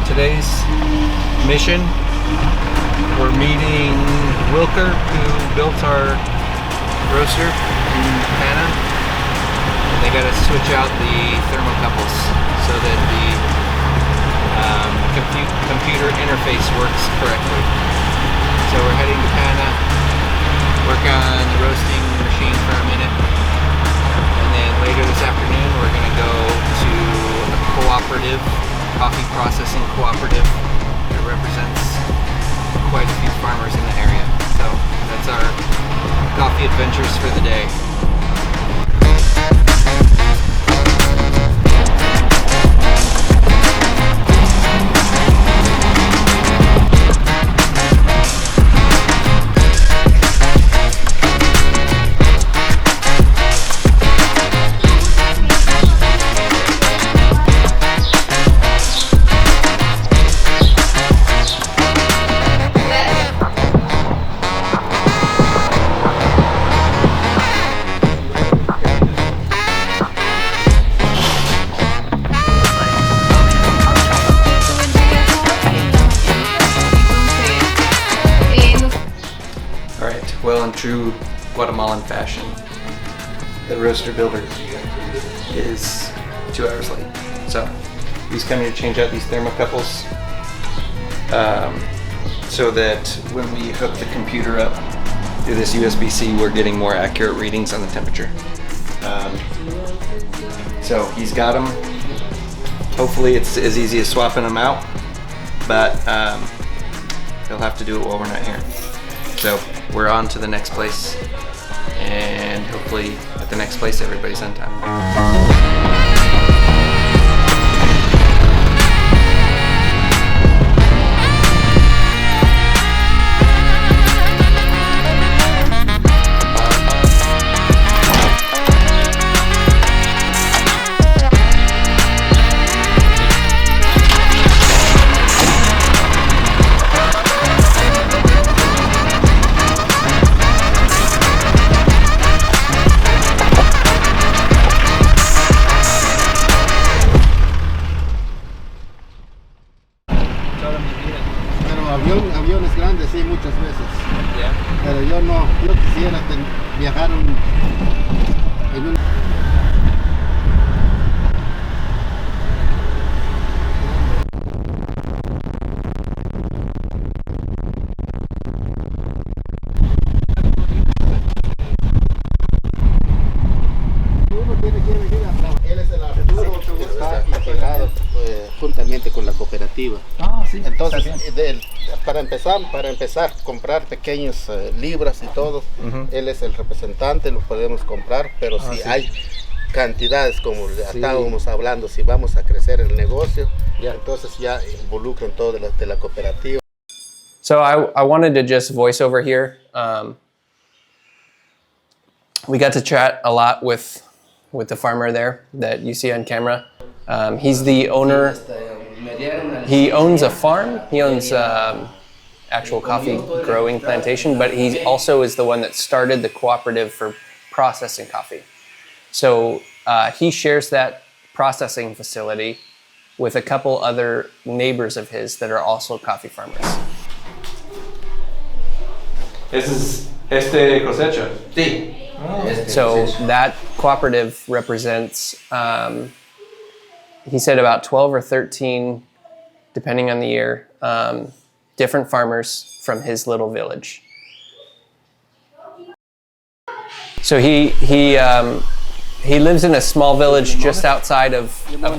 Today's mission, we're meeting Wilker, who built our roaster in Guatemala. And they got to switch out the thermocouples so that the computer interface works correctly. So we're heading to Guatemala, work on the roasting machine for a minute, and then later this afternoon we're going to go to a cooperative, coffee processing cooperative that represents quite a few farmers in the area. So that's our coffee adventures for the day. Well, in true Guatemalan fashion, the roaster builder is 2 hours late. So he's coming to change out these thermocouples so that when we hook the computer up through this USB-C, we're getting more accurate readings on the temperature. So he's got them. Hopefully it's as easy as swapping them out, but he'll have to do it while we're not here. So we're on to the next place, and hopefully at the next place everybody's on time. Aviones grandes, sí, muchas veces. Yeah. Pero yo no, yo quisiera viajar en un... Uno tiene que venir a... Él es el Arturo, está integrado juntamente con la cooperativa. Ah, sí. Entonces, para empezar, comprar pequeños libras y todo, él es el representante, lo podemos comprar, pero si hay cantidades como estábamos hablando, si vamos a crecer el negocio, entonces ya involucran todo de la cooperativa. So I wanted to just voice over here. We got to chat a lot with the farmer there that you see on camera. He's the owner. He owns a farm. He owns actual coffee growing plantation, but he also is the one that started the cooperative for processing coffee. So he shares that processing facility with a couple other neighbors of his that are also coffee farmers. This is cosecha. Sí. So that cooperative represents, he said about 12 or 13, depending on the year, different farmers from his little village. So he lives in a small village just outside of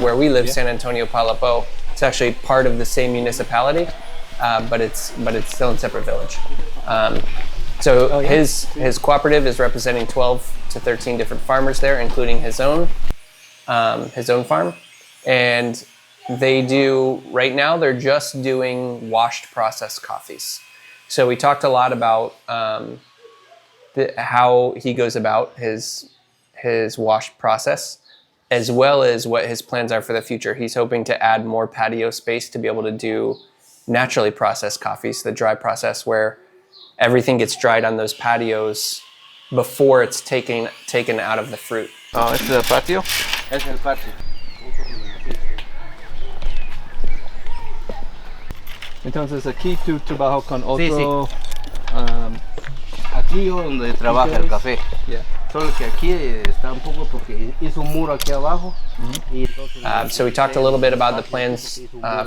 where we live, San Antonio, Palapo. It's actually part of the same municipality, but it's still in a separate village. So his cooperative is representing 12 to 13 different farmers there, including his own farm. And they do, right now, they're just doing washed processed coffees. So we talked a lot about how he goes about his wash process, as well as what his plans are for the future. He's hoping to add more patio space to be able to do naturally processed coffees, the dry process where everything gets dried on those patios before it's taken out of the fruit. Oh, ¿este es el patio? Es el patio. Entonces aquí tú trabajas con otro... Aquí donde trabaja el café. Yeah. Solo que aquí está un poco porque hizo un muro aquí abajo. Y entonces, So we talked a little bit about the plans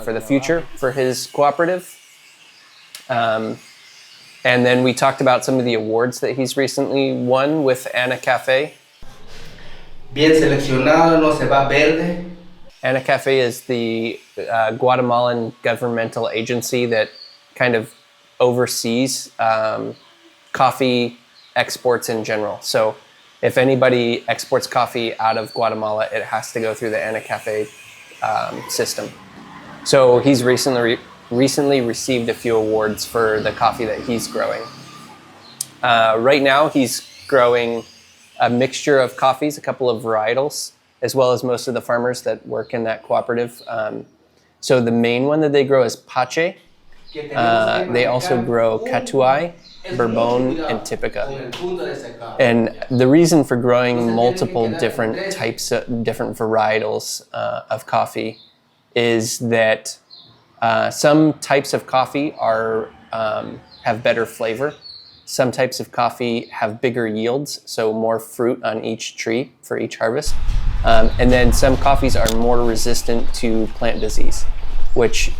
for the future for his cooperative. And then we talked about some of the awards that he's recently won with Ana Cafe. bien seleccionado, no se va verde. Ana Cafe is the Guatemalan governmental agency that kind of oversees coffee exports in general. So if anybody exports coffee out of Guatemala, it has to go through the Ana Cafe system. So he's recently received a few awards for the coffee that he's growing. Right now he's growing a mixture of coffees, a couple of varietals, as well as most of the farmers that work in that cooperative. So the main one that they grow is Pache. They also grow Catuai, Bourbon, and Typica. And the reason for growing multiple different types of different varietals of coffee is that some types of coffee have better flavor. Some types of coffee have bigger yields, so more fruit on each tree for each harvest. And then some coffees are more resistant to plant disease, which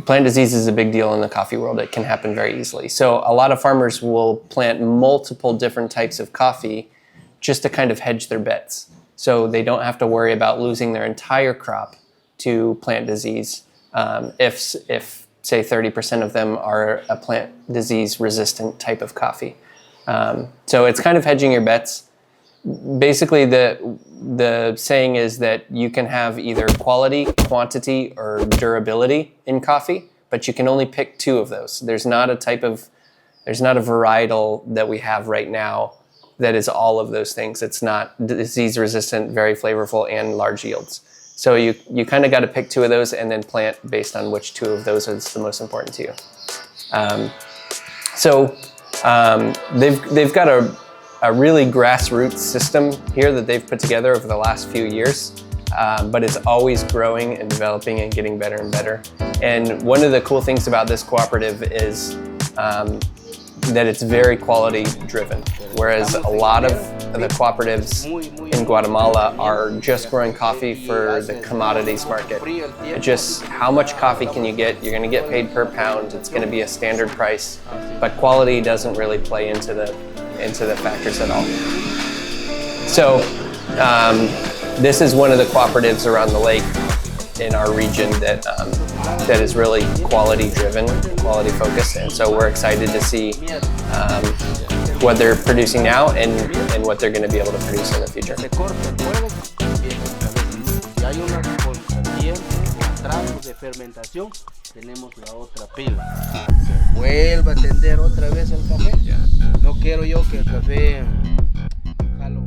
plant disease is a big deal in the coffee world. It can happen very easily. So a lot of farmers will plant multiple different types of coffee just to kind of hedge their bets. So they don't have to worry about losing their entire crop to plant disease if say 30% of them are a plant disease resistant type of coffee. So it's kind of hedging your bets. Basically, the saying is that you can have either quality, quantity, or durability in coffee, but you can only pick two of those. There's not a varietal that we have right now that is all of those things. It's not disease resistant, very flavorful, and large yields. So you kind of got to pick two of those and then plant based on which two of those is the most important to you. They've got a really grassroots system here that they've put together over the last few years, but it's always growing and developing and getting better and better. And one of the cool things about this cooperative is that it's very quality driven, whereas a lot of the cooperatives in Guatemala are just growing coffee for the commodities market. Just how much coffee can you get? You're going to get paid per pound. It's going to be a standard price, but quality doesn't really play into the factors at all. So this is one of the cooperatives around the lake in our region that is really quality driven, quality focused, and so we're excited to see what they're producing now and what they're going to be able to produce in the future. Vuelva a tender otra vez el café. No quiero yo que el café jalo.